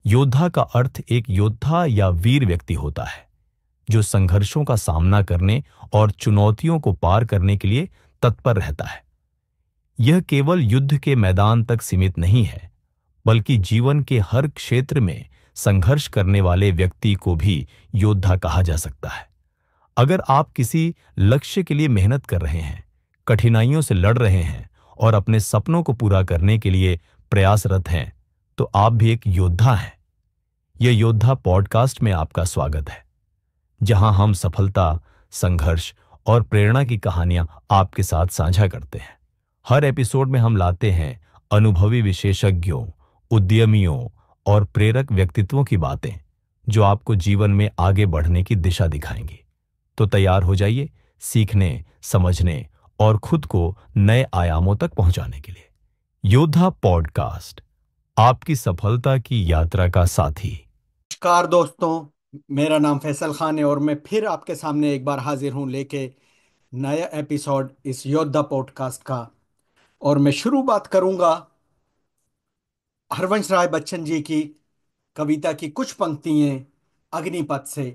योद्धा का अर्थ एक योद्धा या वीर व्यक्ति होता है जो संघर्षों का सामना करने और चुनौतियों को पार करने के लिए तत्पर रहता है। यह केवल युद्ध के मैदान तक सीमित नहीं है, बल्कि जीवन के हर क्षेत्र में संघर्ष करने वाले व्यक्ति को भी योद्धा कहा जा सकता है। अगर आप किसी लक्ष्य के लिए मेहनत कर रहे हैं, कठिनाइयों से लड़ रहे हैं और अपने सपनों को पूरा करने के लिए प्रयासरत हैं, तो आप भी एक योद्धा हैं। यह योद्धा पॉडकास्ट में आपका स्वागत है, जहां हम सफलता, संघर्ष और प्रेरणा की कहानियां आपके साथ साझा करते हैं। हर एपिसोड में हम लाते हैं अनुभवी विशेषज्ञों, उद्यमियों और प्रेरक व्यक्तित्वों की बातें, जो आपको जीवन में आगे बढ़ने की दिशा दिखाएंगी। तो तैयार हो जाइए सीखने, समझने और खुद को नए आयामों तक पहुंचाने के लिए। योद्धा पॉडकास्ट, आपकी सफलता की यात्रा का साथी। नमस्कार दोस्तों, मेरा नाम फैसल खान है और मैं फिर आपके सामने एक बार हाजिर हूं लेके नया एपिसोड इस योद्धा पॉडकास्ट का। और मैं शुरू बात करूंगा हरवंश राय बच्चन जी की कविता की कुछ पंक्तियां अग्निपथ से।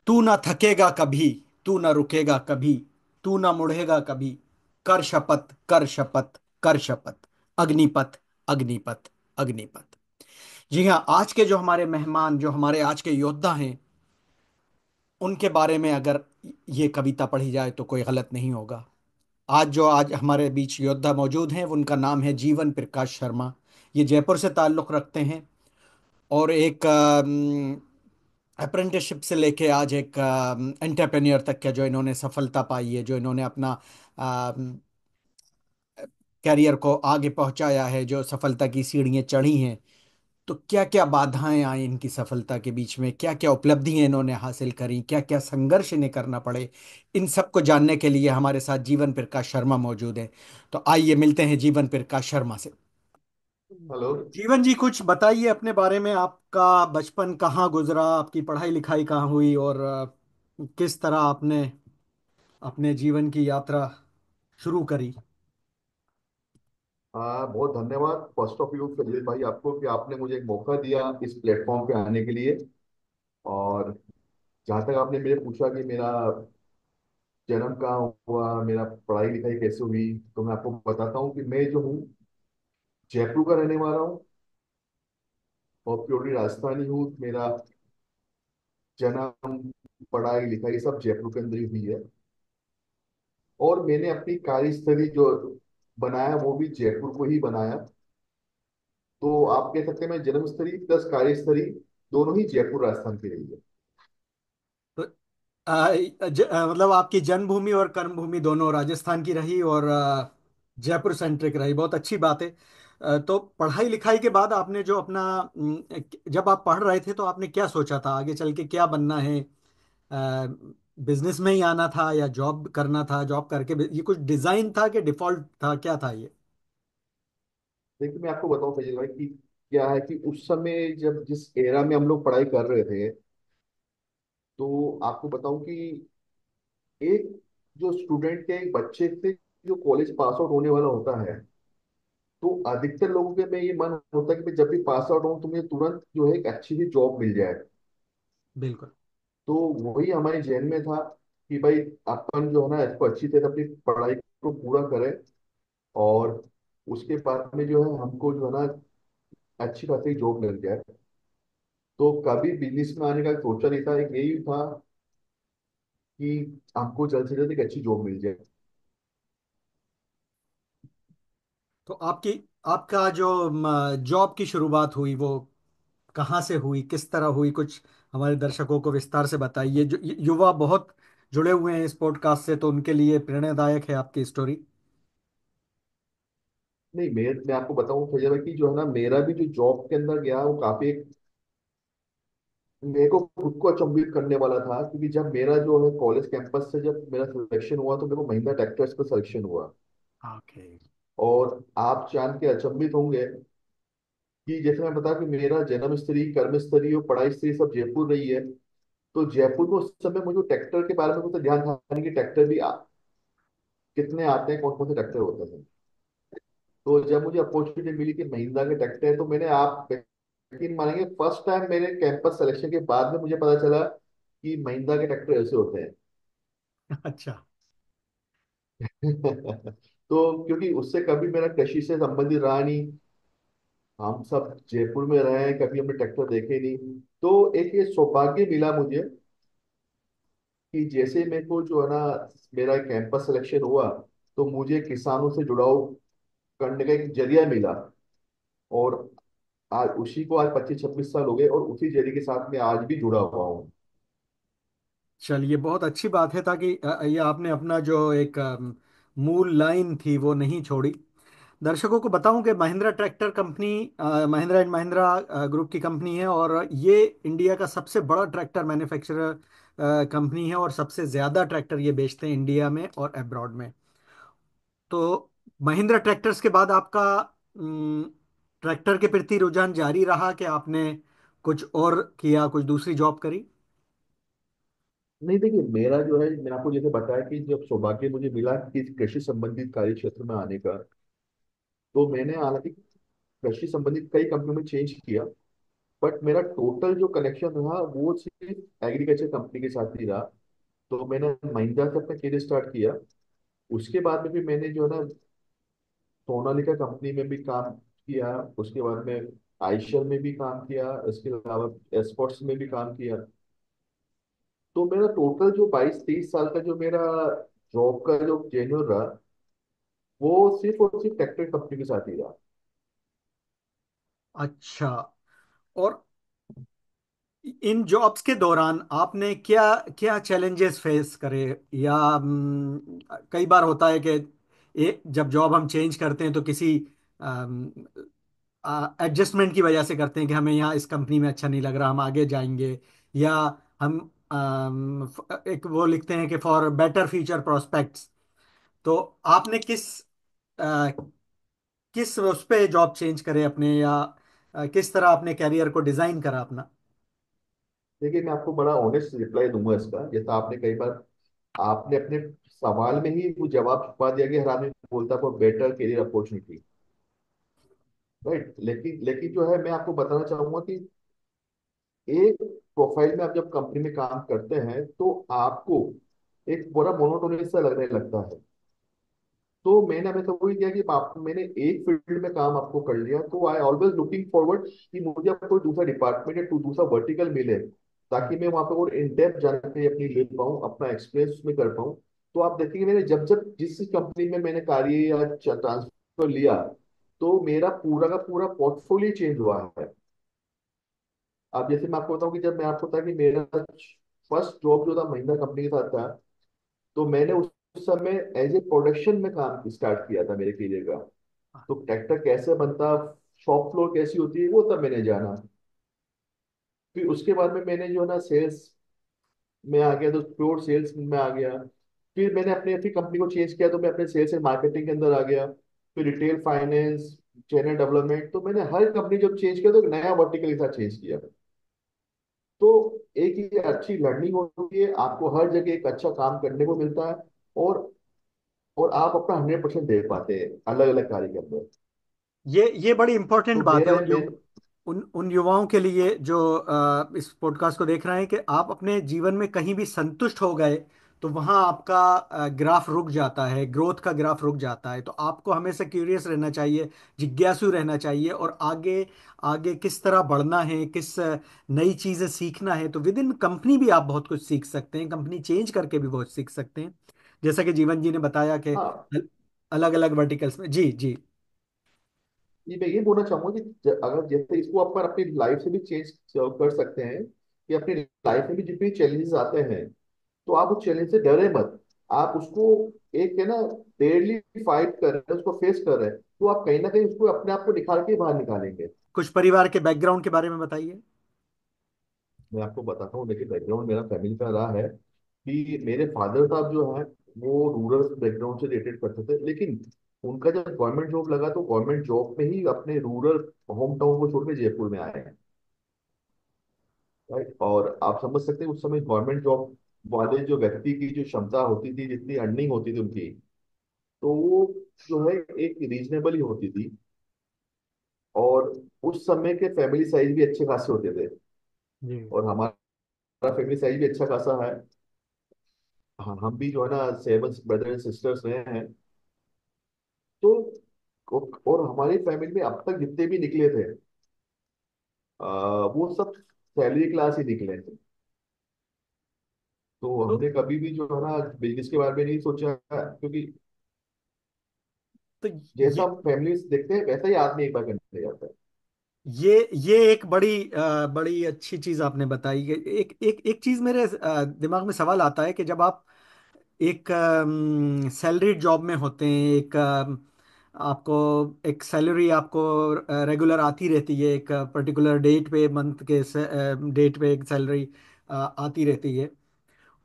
तू ना थकेगा कभी, तू ना रुकेगा कभी, तू ना मुड़ेगा कभी, कर शपथ कर शपथ कर शपथ। अग्निपथ अग्निपथ अग्निपथ। जी हाँ, आज के जो हमारे मेहमान, जो हमारे आज के योद्धा हैं, उनके बारे में अगर ये कविता पढ़ी जाए तो कोई गलत नहीं होगा। आज हमारे बीच योद्धा मौजूद हैं, उनका नाम है जीवन प्रकाश शर्मा। ये जयपुर से ताल्लुक़ रखते हैं और एक अप्रेंटिसशिप से लेके आज एक एंटरप्रेन्योर तक का जो इन्होंने सफलता पाई है, जो इन्होंने अपना कैरियर को आगे पहुंचाया है, जो सफलता की सीढ़ियां चढ़ी हैं, तो क्या क्या बाधाएं आई इनकी सफलता के बीच में, क्या क्या उपलब्धियां इन्होंने हासिल करी, क्या क्या संघर्ष इन्हें करना पड़े, इन सब को जानने के लिए हमारे साथ जीवन प्रकाश शर्मा मौजूद हैं। तो आइए मिलते हैं जीवन प्रकाश शर्मा से। हेलो। जीवन जी, कुछ बताइए अपने बारे में। आपका बचपन कहाँ गुजरा, आपकी पढ़ाई लिखाई कहाँ हुई, और किस तरह आपने अपने जीवन की यात्रा शुरू करी। बहुत धन्यवाद फर्स्ट ऑफ यू कबीर भाई आपको कि आपने मुझे एक मौका दिया इस प्लेटफॉर्म पे आने के लिए। और जहाँ तक आपने मेरे पूछा कि मेरा जन्म कहाँ हुआ, मेरा पढ़ाई लिखाई कैसे हुई, तो मैं आपको बताता हूँ कि मैं जो हूँ जयपुर का रहने वाला हूँ और प्योरली राजस्थानी हूँ। मेरा जन्म, पढ़ाई लिखाई सब जयपुर के अंदर ही हुई है। और मैंने अपनी कार्यस्थली जो बनाया वो भी जयपुर को ही बनाया। तो आप कह सकते हैं मैं जन्मस्थली प्लस कार्यस्थली दोनों ही जयपुर राजस्थान की रही है। तो मतलब आपकी जन्मभूमि और कर्मभूमि दोनों राजस्थान की रही, और जयपुर सेंट्रिक रही। बहुत अच्छी बात है। तो पढ़ाई लिखाई के बाद आपने जो अपना जब आप पढ़ रहे थे तो आपने क्या सोचा था आगे चल के क्या बनना है? बिजनेस में ही आना था या जॉब करना था? जॉब करके ये कुछ डिजाइन था कि डिफॉल्ट था, क्या था ये? देखिए मैं आपको बताऊं फैजल भाई कि क्या है कि उस समय जब जिस एरा में हम लोग पढ़ाई कर रहे थे, तो आपको बताऊं कि एक जो स्टूडेंट के एक बच्चे से जो कॉलेज पास आउट होने वाला होता है, तो अधिकतर लोगों के में ये मन होता है कि मैं जब भी पास आउट हूँ तो मुझे तुरंत जो है एक अच्छी सी जॉब मिल जाए। बिल्कुल। तो वही हमारे जहन में था कि भाई अपन जो है ना इसको अच्छी तरह अपनी पढ़ाई को पूरा करें और उसके बाद में जो है हमको जो है ना अच्छी खासी जॉब मिल जाए। तो कभी बिजनेस में आने का सोचा नहीं था, एक यही था कि हमको जल्द से जल्द एक अच्छी जॉब मिल जाए। तो आपका जो जॉब की शुरुआत हुई वो कहाँ से हुई, किस तरह हुई? कुछ हमारे दर्शकों को विस्तार से बताइए। जो युवा बहुत जुड़े हुए हैं इस पॉडकास्ट से, तो उनके लिए प्रेरणादायक है आपकी स्टोरी। नहीं, मैं आपको बताऊं फैजल भाई कि जो है ना मेरा भी जो जॉब के अंदर गया वो काफी एक मेरे को खुद को अचंभित करने वाला था, क्योंकि जब मेरा जो है कॉलेज कैंपस से जब मेरा सिलेक्शन हुआ तो मेरे को महिंद्रा ट्रैक्टर्स का सिलेक्शन हुआ। ओके। और आप जान के अचंभित होंगे कि जैसे मैं बता कि मेरा जन्म स्त्री, कर्म स्त्री और पढ़ाई स्त्री सब जयपुर रही है। तो जयपुर में उस समय मुझे ट्रैक्टर के बारे में कुछ ध्यान था नहीं कि ट्रैक्टर भी कितने आते हैं, कौन कौन से ट्रैक्टर होते हैं। तो जब मुझे अपॉर्चुनिटी मिली कि महिंद्रा के ट्रैक्टर है, तो मैंने आप यकीन मानेंगे, फर्स्ट टाइम मेरे कैंपस सिलेक्शन के बाद में मुझे पता चला कि महिंद्रा के ट्रैक्टर ऐसे होते हैं। अच्छा। तो क्योंकि उससे कभी मेरा कृषि से संबंधित रहा नहीं, हम सब जयपुर में रहे हैं, कभी हमने ट्रैक्टर देखे नहीं। तो एक ये सौभाग्य मिला मुझे कि जैसे मेरे को जो है ना, मेरा कैंपस सिलेक्शन हुआ, तो मुझे किसानों से जुड़ाव करने का एक जरिया मिला। और आज उसी को, आज 25-26 साल हो गए और उसी जरिए के साथ मैं आज भी जुड़ा हुआ हूँ। चलिए, बहुत अच्छी बात है, ताकि ये आपने अपना जो एक मूल लाइन थी वो नहीं छोड़ी। दर्शकों को बताऊं कि Mahindra tractor company Mahindra and Mahindra group की कंपनी है, और ये इंडिया का सबसे बड़ा ट्रैक्टर मैन्युफैक्चरर कंपनी है, और सबसे ज़्यादा ट्रैक्टर ये बेचते हैं इंडिया में और अब्रॉड में। तो महिंद्रा ट्रैक्टर्स के बाद आपका ट्रैक्टर के प्रति रुझान जारी रहा कि आपने कुछ और किया, कुछ दूसरी जॉब करी? नहीं देखिए, मेरा जो है, मैंने आपको जैसे बताया कि जब सौभाग्य मुझे मिला कि कृषि संबंधित कार्य क्षेत्र में आने का, तो मैंने हालांकि कृषि संबंधित कई कंपनियों में चेंज किया, बट मेरा टोटल जो कनेक्शन रहा वो सिर्फ एग्रीकल्चर कंपनी के साथ ही रहा। तो मैंने महिंद्रा से अपना करियर स्टार्ट किया। उसके बाद में भी मैंने जो है ना, सोनालिका कंपनी में भी काम किया। उसके बाद में आइशर में भी काम किया, इसके अलावा एस्पोर्ट्स में भी काम किया। तो मेरा टोटल जो 22-23 साल का जो मेरा जॉब का जो जेन्युइन रहा, वो सिर्फ और सिर्फ ट्रैक्टर कंपनी के साथ ही रहा। अच्छा। और इन जॉब्स के दौरान आपने क्या क्या चैलेंजेस फेस करे, या कई बार होता है कि जब जॉब हम चेंज करते हैं तो किसी एडजस्टमेंट की वजह से करते हैं कि हमें यहाँ इस कंपनी में अच्छा नहीं लग रहा, हम आगे जाएंगे, या हम एक वो लिखते हैं कि फॉर बेटर फ्यूचर प्रोस्पेक्ट्स। तो आपने अ, किस उस पे जॉब चेंज करे अपने, या किस तरह अपने कैरियर को डिजाइन करा अपना? देखिए, मैं आपको बड़ा ऑनेस्ट रिप्लाई दूंगा इसका। जैसा आपने कई बार, आपने अपने सवाल में ही वो जवाब छुपा दिया कि हर आदमी बोलता for better career opportunity, right. लेकिन लेकिन जो है, मैं आपको बताना चाहूंगा कि एक प्रोफाइल में आप जब कंपनी में काम करते हैं तो आपको एक बड़ा मोनोटोनस सा लगने लगता है। तो मैंने हमेशा वही किया कि मैंने एक फील्ड में काम आपको कर लिया, तो आई ऑलवेज लुकिंग फॉरवर्ड कि मुझे अब कोई दूसरा डिपार्टमेंट या दूसरा वर्टिकल मिले, ताकि मैं वहां पे और इन डेप्थ जानकारी अपनी ले पाऊँ, अपना एक्सपीरियंस उसमें कर पाऊँ। तो आप देखेंगे, मैंने जब जब जिस कंपनी में मैंने कार्य या ट्रांसफर लिया, तो मेरा पूरा का पूरा पोर्टफोलियो चेंज हुआ है। अब जैसे मैं आपको बताऊं कि जब मैं आपको बताया कि मेरा फर्स्ट जॉब जो था महिंद्रा कंपनी के साथ था, तो मैंने उस समय एज ए प्रोडक्शन में काम स्टार्ट किया था मेरे करियर का। तो ट्रैक्टर कैसे बनता, शॉप फ्लोर कैसी होती है, वो तब मैंने जाना। फिर उसके बाद में मैंने जो है ना, सेल्स में आ गया, तो प्योर सेल्स में आ गया। फिर मैंने अपने अपनी कंपनी को चेंज किया, तो मैं अपने सेल्स एंड मार्केटिंग के अंदर आ गया। फिर रिटेल फाइनेंस, चैनल डेवलपमेंट, तो मैंने हर कंपनी जब चेंज किया तो एक नया वर्टिकल के साथ चेंज किया। तो एक ये अच्छी लर्निंग होती है, आपको हर जगह एक अच्छा काम करने को मिलता है। और और आप अपना 100% दे पाते हैं अलग अलग कार्य के अंदर। ये बड़ी इंपॉर्टेंट तो बात है मेरे मेरे उन युवाओं के लिए जो इस पॉडकास्ट को देख रहे हैं, कि आप अपने जीवन में कहीं भी संतुष्ट हो गए तो वहां आपका ग्राफ रुक जाता है, ग्रोथ का ग्राफ रुक जाता है। तो आपको हमेशा क्यूरियस रहना चाहिए, जिज्ञासु रहना चाहिए, और आगे आगे किस तरह बढ़ना है, किस नई चीजें सीखना है। तो विद इन कंपनी भी आप बहुत कुछ सीख सकते हैं, कंपनी चेंज करके भी बहुत सीख सकते हैं, जैसा कि जीवन जी ने बताया कि हाँ, अलग अलग वर्टिकल्स में। जी जी। ये मैं ये बोलना चाहूंगा कि अगर जैसे इसको आप अपनी लाइफ से भी चेंज कर सकते हैं, कि अपनी लाइफ में भी जितने चैलेंजेस आते हैं, तो आप उस चैलेंज से डरे मत। आप उसको एक है ना, डेली फाइट कर रहे हैं, उसको फेस कर रहे हैं, तो आप कहीं ना कहीं उसको अपने आप को निकाल के ही बाहर निकालेंगे। कुछ परिवार के बैकग्राउंड के बारे में बताइए। मैं आपको बताता हूँ, देखिए बैकग्राउंड मेरा फैमिली का रहा है कि मेरे फादर साहब जो है, वो रूरल बैकग्राउंड से रिलेटेड करते थे। लेकिन उनका जब गवर्नमेंट जॉब लगा, तो गवर्नमेंट जॉब में ही अपने रूरल होम टाउन को छोड़ के जयपुर में आए हैं, राइट। और आप समझ सकते हैं, उस समय गवर्नमेंट जॉब वाले जो व्यक्ति की जो क्षमता होती थी, जितनी अर्निंग होती थी उनकी, तो वो जो है एक रीजनेबल ही होती थी। और उस समय के फैमिली साइज भी अच्छे खासे होते थे, जी। और हमारा फैमिली साइज भी अच्छा खासा है। हाँ, हम भी जो है ना 7 ब्रदर एंड सिस्टर्स रहे हैं। तो और हमारी फैमिली में अब तक जितने भी निकले थे, वो सब सैलरी क्लास ही निकले थे। तो तो हमने कभी भी जो है ना बिजनेस के बारे में नहीं सोचा, क्योंकि तो जैसा ये हम फैमिली देखते हैं वैसा ही आदमी एक बार करने जाता है। ये एक बड़ी अच्छी चीज आपने बताई कि एक एक एक चीज मेरे दिमाग में सवाल आता है कि जब आप एक सैलरीड जॉब में होते हैं, एक आपको एक सैलरी आपको रेगुलर आती रहती है, एक पर्टिकुलर डेट पे, मंथ के डेट पे एक सैलरी आती रहती है,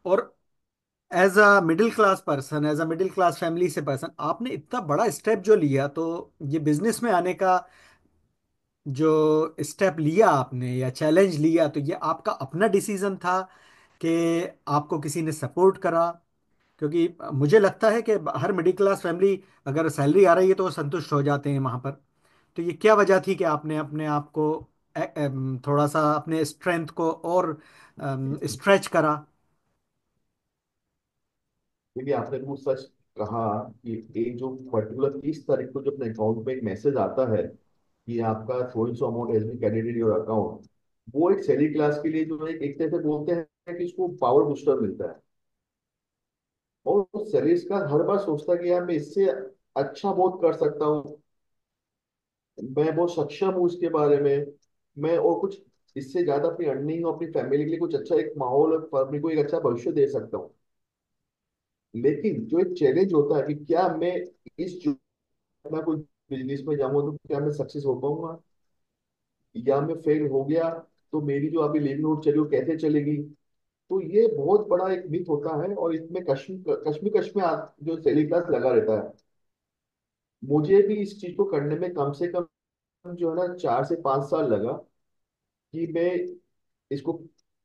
और as a middle class person, as a middle class family से पर्सन, आपने इतना बड़ा स्टेप जो लिया, तो ये बिजनेस में आने का जो स्टेप लिया आपने या चैलेंज लिया, तो ये आपका अपना डिसीजन था कि आपको किसी ने सपोर्ट करा? क्योंकि मुझे लगता है कि हर मिडिल क्लास फैमिली अगर सैलरी आ रही है तो वो संतुष्ट हो जाते हैं वहां पर। तो ये क्या वजह थी कि आपने अपने आप को थोड़ा सा अपने स्ट्रेंथ को और स्ट्रेच करा? क्योंकि आपने वो सच कहा कि एक जो पर्टिकुलर 30 तारीख को जो अपने अकाउंट में एक मैसेज आता है कि आपका so and so amount has been credited your account, वो एक सैलरी क्लास के लिए जो एक तरह से बोलते हैं कि इसको पावर बूस्टर मिलता है। और सैलरी क्लास हर बार सोचता है कि यार मैं इससे अच्छा बहुत कर सकता हूँ, मैं बहुत सक्षम हूँ इसके बारे में, मैं और कुछ इससे ज्यादा अपनी अर्निंग और अपनी फैमिली के लिए कुछ अच्छा एक माहौल और फैमिली को एक अच्छा भविष्य दे सकता हूँ। लेकिन जो एक चैलेंज होता है कि क्या मैं इस जो मैं कोई बिजनेस में जाऊंगा तो क्या मैं सक्सेस हो पाऊंगा, या मैं फेल हो गया तो मेरी जो अभी लिवलीहुड चली वो कैसे चलेगी। तो ये बहुत बड़ा एक मिथ होता है, और इसमें कश्मीकश में जो सेलिंग क्लास लगा रहता है। मुझे भी इस चीज को करने में कम से कम जो है ना 4 से 5 साल लगा कि मैं इसको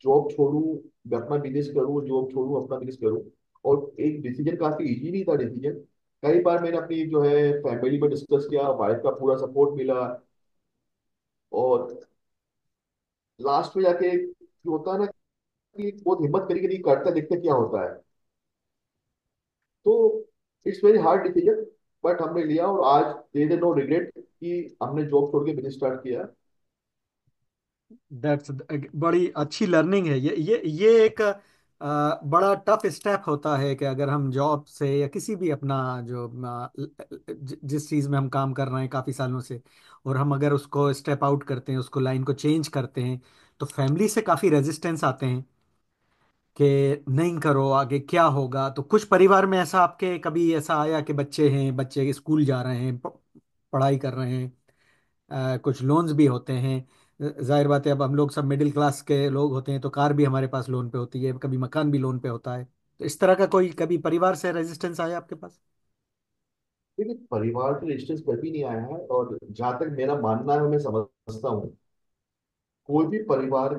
जॉब छोड़ूं, मैं अपना बिजनेस करूं, जॉब छोड़ूं अपना बिजनेस करूं। और एक डिसीजन काफी इजी नहीं था डिसीजन। कई बार मैंने अपनी जो है फैमिली में डिस्कस किया, वाइफ का पूरा सपोर्ट मिला, और लास्ट में जाके जो होता है ना कि बहुत हिम्मत करके नहीं करता, देखते क्या होता है। तो it's very hard decision, but हमने लिया, और आज देर इज नो रिग्रेट कि हमने जॉब छोड़ के बिजनेस स्टार्ट किया। दैट्स बड़ी अच्छी लर्निंग है। ये एक बड़ा टफ स्टेप होता है कि अगर हम जॉब से या किसी भी अपना जो जिस चीज़ में हम काम कर रहे हैं काफ़ी सालों से, और हम अगर उसको स्टेप आउट करते हैं, उसको लाइन को चेंज करते हैं, तो फैमिली से काफ़ी रेजिस्टेंस आते हैं कि नहीं करो, आगे क्या होगा। तो कुछ परिवार में ऐसा आपके कभी ऐसा आया कि बच्चे हैं, बच्चे स्कूल जा रहे हैं, पढ़ाई कर रहे हैं, कुछ लोन्स भी होते हैं, जाहिर बात है अब हम लोग सब मिडिल क्लास के लोग होते हैं, तो कार भी हमारे पास लोन पे होती है, कभी मकान भी लोन पे होता है। तो इस तरह का कोई कभी परिवार से रेजिस्टेंस आया आपके पास? देखिए, परिवार के रिश्ते कभी नहीं आया है, और जहां तक मेरा मानना है, मैं समझता हूँ कोई भी परिवार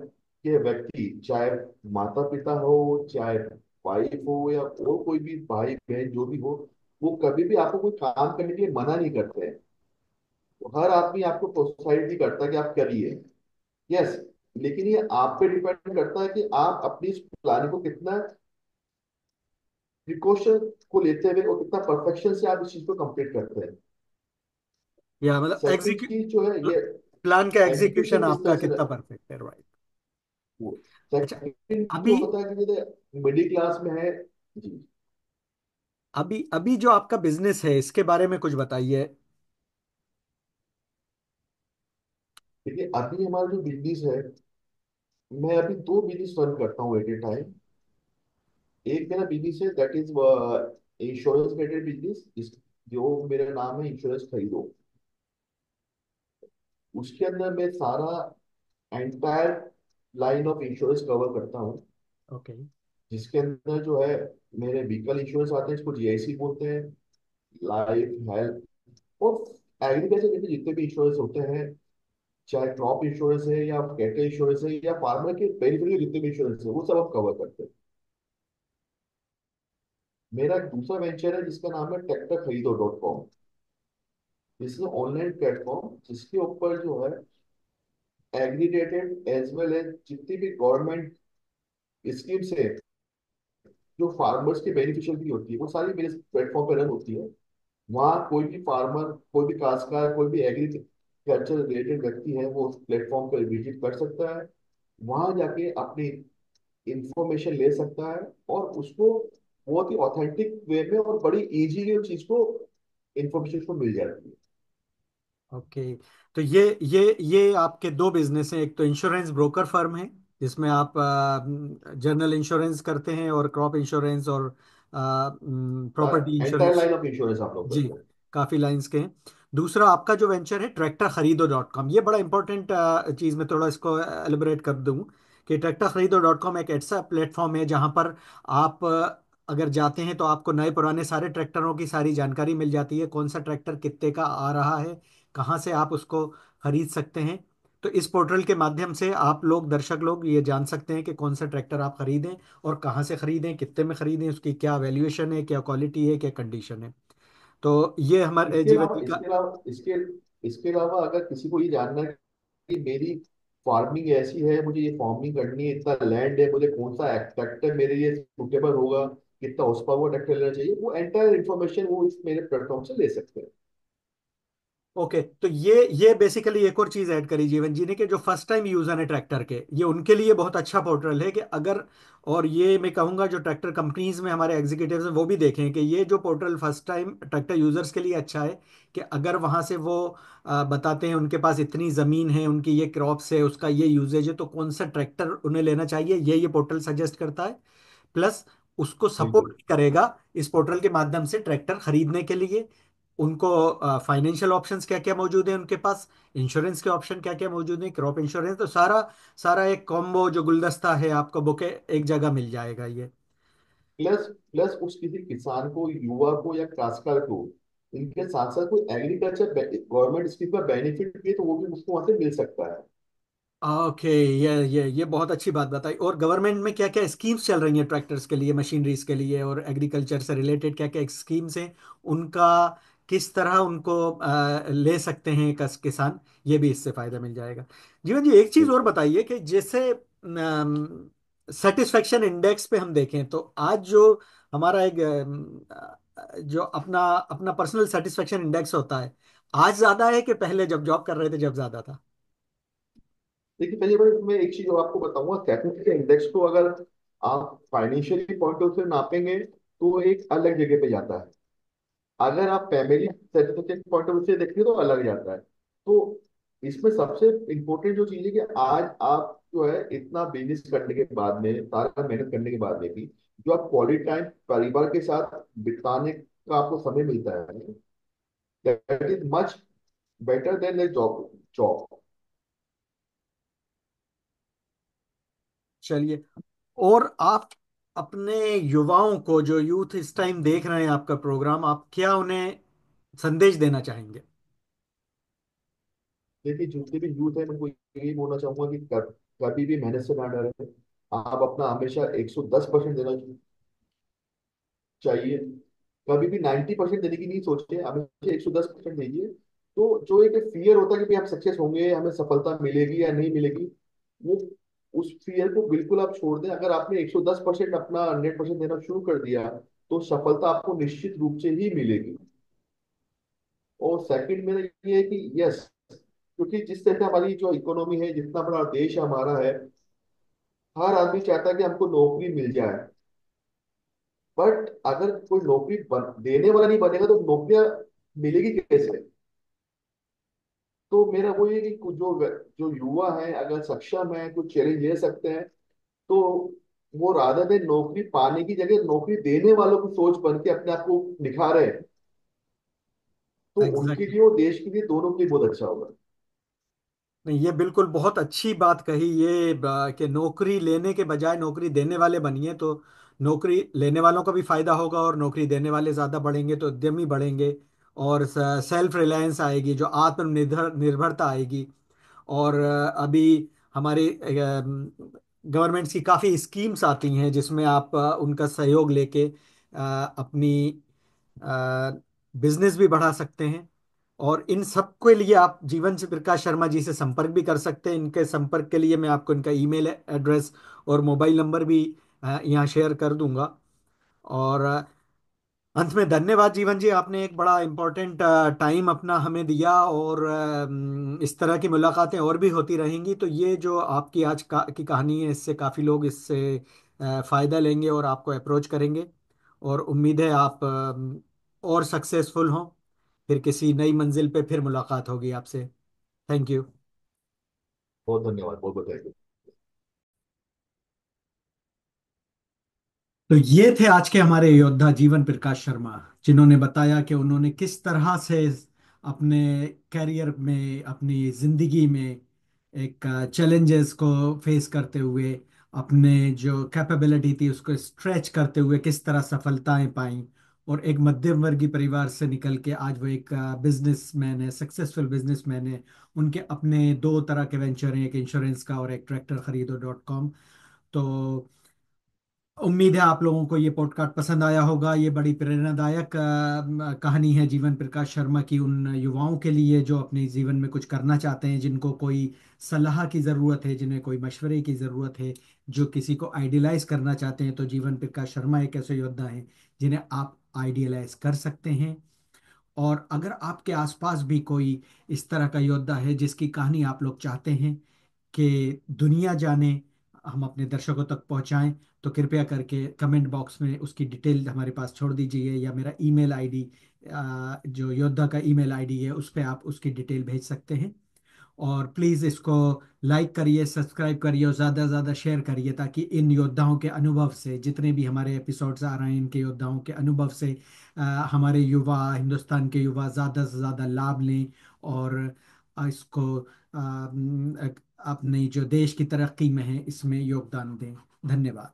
के व्यक्ति, चाहे माता पिता हो, चाहे वाइफ हो, या और कोई भी भाई बहन जो भी हो, वो कभी भी आपको कोई काम करने के लिए मना नहीं करते हैं। तो हर आदमी आपको प्रोत्साहित भी करता है कि आप करिए। यस, लेकिन ये आप पे डिपेंड करता है कि आप अपनी इस प्लानिंग को कितना प्रिकॉशन को लेते हुए और कितना परफेक्शन से आप इस चीज को कंप्लीट करते हैं। या मतलब सेकंड एग्जीक्यूट चीज जो है ये प्लान का एग्जीक्यूशन एग्जीक्यूशन किस आपका तरह से कितना परफेक्ट है, राइट? वो अच्छा। सेकंड अभी जो होता है कि जैसे मिडिल क्लास में है। जी, अभी अभी जो आपका बिजनेस है इसके बारे में कुछ बताइए। देखिए अभी हमारा जो बिजनेस है, मैं अभी 2 बिजनेस रन करता हूँ एट ए टाइम। एक मेरा बिजनेस है that is insurance related business, जो मेरा नाम है इंश्योरेंस खरीदो। उसके अंदर मैं सारा entire line of insurance cover करता हूँ, ओके। जिसके अंदर जो है मेरे व्हीकल इंश्योरेंस आते हैं, इसको जीआईसी बोलते हैं, लाइफ, हेल्थ, और एग्रीकल्चर के जितने भी इंश्योरेंस होते हैं, चाहे क्रॉप इंश्योरेंस है या कैटल इंश्योरेंस है या फार्मर के बेनिफिट के जितने भी इंश्योरेंस है, वो सब हम कवर करते हैं। मेरा एक दूसरा वेंचर है जिसका नाम है ट्रैक्टर खरीदो .com। इसमें ऑनलाइन प्लेटफॉर्म जिसके ऊपर जो है एग्रीगेटेड एज वेल एज जितनी भी गवर्नमेंट स्कीम्स है जो फार्मर्स के बेनिफिशियल भी होती है, वो सारी मेरे प्लेटफॉर्म पे रन होती है। वहाँ कोई भी फार्मर, कोई भी काश्तकार, कोई भी एग्रीकल्चर रिलेटेड व्यक्ति है, वो उस प्लेटफॉर्म पर विजिट कर सकता है। वहां जाके अपनी इंफॉर्मेशन ले सकता है और उसको बहुत ही ऑथेंटिक वे में और बड़ी इजीली उस चीज को, इंफॉर्मेशन को मिल जाती है। ओके। तो ये आपके दो बिजनेस हैं, एक तो इंश्योरेंस ब्रोकर फर्म है जिसमें आप जनरल इंश्योरेंस करते हैं और क्रॉप इंश्योरेंस और property entire insurance. Line of insurance आप लोग जी, करते हैं। काफी लाइंस के हैं। दूसरा आपका जो वेंचर है ट्रैक्टर खरीदो डॉट कॉम, ये बड़ा इंपॉर्टेंट चीज, मैं थोड़ा इसको एलिबरेट कर दूं कि ट्रैक्टर खरीदो डॉट कॉम एक ऐसा प्लेटफॉर्म है जहां पर आप अगर जाते हैं तो आपको नए पुराने सारे ट्रैक्टरों की सारी जानकारी मिल जाती है, कौन सा ट्रैक्टर कितने का आ रहा है, कहाँ से आप उसको खरीद सकते हैं। तो इस पोर्टल के माध्यम से आप लोग, दर्शक लोग, ये जान सकते हैं कि कौन सा ट्रैक्टर आप खरीदें और कहाँ से खरीदें, कितने में खरीदें, उसकी क्या वैल्यूएशन है, क्या क्वालिटी है, क्या कंडीशन है। तो ये हमारे इसके जीवन अलावा जी का। इसके अलावा इसके इसके अलावा अगर किसी को ये जानना है कि मेरी फार्मिंग ऐसी है, मुझे ये फार्मिंग करनी है, इतना लैंड है, मुझे कौन सा ट्रैक्टर मेरे लिए सुटेबल होगा, कितना हॉर्स पावर ट्रैक्टर लेना चाहिए, वो एंटायर इन्फॉर्मेशन वो इस मेरे प्लेटफॉर्म से ले सकते हैं। ओके, तो ये बेसिकली एक और चीज ऐड करी जीवन जी ने कि जो फर्स्ट टाइम यूजर है ट्रैक्टर के, ये उनके लिए बहुत अच्छा पोर्टल है कि अगर, और ये मैं कहूंगा जो ट्रैक्टर कंपनीज में हमारे एग्जीक्यूटिव्स हैं वो भी देखें कि ये जो portal first time tractor users के लिए अच्छा है कि अगर वहां से वो बताते हैं उनके पास इतनी जमीन है, उनकी ये क्रॉप्स है, उसका ये यूजेज है, तो कौन सा ट्रैक्टर उन्हें लेना चाहिए, ये पोर्टल सजेस्ट करता है। प्लस उसको बिल्कुल। सपोर्ट करेगा इस पोर्टल के माध्यम से ट्रैक्टर खरीदने के लिए। उनको फाइनेंशियल ऑप्शंस क्या क्या मौजूद हैं उनके पास, इंश्योरेंस के ऑप्शन क्या क्या मौजूद हैं, क्रॉप इंश्योरेंस, तो सारा सारा एक कॉम्बो जो गुलदस्ता है आपको, बुके एक जगह मिल जाएगा ये। प्लस प्लस उस किसी किसान को, युवा को या काश्तकार को, इनके साथ साथ कोई एग्रीकल्चर गवर्नमेंट स्कीम का बेनिफिट भी है तो वो भी उसको वहां से मिल सकता है। ओके, ये बहुत अच्छी बात बताई। और गवर्नमेंट में क्या क्या स्कीम्स चल रही हैं ट्रैक्टर्स के लिए, मशीनरीज के लिए, और एग्रीकल्चर से रिलेटेड क्या क्या स्कीम्स हैं, उनका किस तरह उनको ले सकते हैं किसान, ये भी इससे फायदा मिल जाएगा। जीवन जी, एक चीज और बिल्कुल। बताइए कि जैसे सेटिस्फेक्शन इंडेक्स पे हम देखें तो आज जो हमारा एक जो अपना अपना पर्सनल सेटिस्फेक्शन इंडेक्स होता है, आज ज्यादा है कि पहले जब जॉब कर रहे थे जब ज्यादा था? देखिए पहले बार मैं एक चीज और आपको बताऊंगा, कैपिटल इंडेक्स को अगर आप फाइनेंशियली पॉइंट ऑफ से नापेंगे तो वो एक अलग जगह पे जाता है। अगर आप family satisfaction point of view से देखें तो अलग जाता है। तो इसमें सबसे इम्पोर्टेंट जो चीज है कि आज आप जो है इतना बिजनेस करने के बाद में, सारा मेहनत करने के बाद में भी जो आप क्वालिटी टाइम परिवार के साथ बिताने का आपको समय मिलता है, that is much better than job job. चलिए, और आप अपने युवाओं को, जो यूथ इस टाइम देख रहे हैं आपका प्रोग्राम, आप क्या उन्हें संदेश देना चाहेंगे? देखिए जितने भी यूथ है मैं उनको यही बोलना चाहूंगा कि कभी भी मेहनत से ना डरे। आप अपना हमेशा 110% देना चाहिए। कभी भी 90% देने की नहीं सोचिए, हमेशा 110% दीजिए। तो जो एक फियर होता है कि भाई हम सक्सेस होंगे, हमें सफलता मिलेगी या नहीं मिलेगी, वो उस फियर को बिल्कुल आप छोड़ दें। अगर आपने 110% अपना 100% देना शुरू कर दिया तो सफलता आपको निश्चित रूप से ही मिलेगी। और सेकंड मेरा ये है कि यस, क्योंकि जिस तरह से हमारी जो इकोनॉमी है, जितना बड़ा देश हमारा है, हर आदमी चाहता है कि हमको नौकरी मिल जाए। बट अगर कोई नौकरी देने वाला नहीं बनेगा तो नौकरियां मिलेगी कैसे? तो मेरा वो ये कि जो जो युवा है अगर सक्षम है, कुछ चैलेंज ले सकते हैं, तो वो राधर देन नौकरी पाने की जगह नौकरी देने वालों की सोच बन के अपने आप को निखारे, तो उनके एग्जैक्टली। लिए और देश के लिए, दोनों के लिए बहुत अच्छा होगा। नहीं, ये बिल्कुल बहुत अच्छी बात कही ये, कि नौकरी लेने के बजाय नौकरी देने वाले बनिए, तो नौकरी लेने वालों का भी फायदा होगा और नौकरी देने वाले ज्यादा बढ़ेंगे तो उद्यमी बढ़ेंगे, और सेल्फ रिलायंस आएगी, जो आत्मनिर्भर निर्भरता आएगी। और अभी हमारी गवर्नमेंट्स की काफ़ी स्कीम्स आती हैं जिसमें आप उनका सहयोग लेके अपनी बिजनेस भी बढ़ा सकते हैं। और इन सब के लिए आप जीवन से प्रकाश शर्मा जी से संपर्क भी कर सकते हैं। इनके संपर्क के लिए मैं आपको इनका ईमेल एड्रेस और मोबाइल नंबर भी यहाँ शेयर कर दूंगा। और अंत में धन्यवाद जीवन जी, आपने एक बड़ा इम्पोर्टेंट टाइम अपना हमें दिया। और इस तरह की मुलाकातें और भी होती रहेंगी। तो ये जो आपकी आज की कहानी है, इससे काफ़ी लोग इससे फ़ायदा लेंगे और आपको अप्रोच करेंगे। और उम्मीद है आप और सक्सेसफुल हों। फिर किसी नई मंजिल पे फिर मुलाकात होगी आपसे। Thank you. बहुत धन्यवाद, बहुत बताइए। तो ये थे आज के हमारे योद्धा जीवन प्रकाश शर्मा, जिन्होंने बताया कि उन्होंने किस तरह से अपने कैरियर में, अपनी जिंदगी में एक चैलेंजेस को फेस करते हुए, अपने जो कैपेबिलिटी थी उसको स्ट्रेच करते हुए किस तरह सफलताएं पाई। और एक मध्यम वर्गीय परिवार से निकल के आज वो एक बिजनेसमैन है, सक्सेसफुल बिजनेसमैन है। उनके अपने दो तरह के वेंचर हैं, एक इंश्योरेंस का और एक ट्रैक्टर खरीदो डॉट कॉम। तो उम्मीद है आप लोगों को ये पॉडकास्ट पसंद आया होगा। ये बड़ी प्रेरणादायक कहानी है जीवन प्रकाश शर्मा की, उन युवाओं के लिए जो अपने जीवन में कुछ करना चाहते हैं, जिनको कोई सलाह की ज़रूरत है, जिन्हें कोई मशवरे की ज़रूरत है, जो किसी को आइडियलाइज करना चाहते हैं। तो जीवन प्रकाश शर्मा एक ऐसे योद्धा हैं जिन्हें आप आइडियलाइज कर सकते हैं। और अगर आपके आसपास भी कोई इस तरह का योद्धा है जिसकी कहानी आप लोग चाहते हैं कि दुनिया जाने, हम अपने दर्शकों तक पहुंचाएं, तो कृपया करके कमेंट बॉक्स में उसकी डिटेल हमारे पास छोड़ दीजिए, या मेरा ईमेल आईडी, जो योद्धा का ईमेल आईडी है, उस पर आप उसकी डिटेल भेज सकते हैं। और प्लीज़ इसको लाइक करिए, सब्सक्राइब करिए और ज़्यादा से ज़्यादा शेयर करिए, ताकि इन योद्धाओं के अनुभव से, जितने भी हमारे एपिसोड्स आ रहे हैं, इनके योद्धाओं के अनुभव से हमारे युवा, हिंदुस्तान के युवा ज़्यादा से ज़्यादा लाभ लें। और इसको अपने जो देश की तरक्की में है इसमें योगदान दें। धन्यवाद।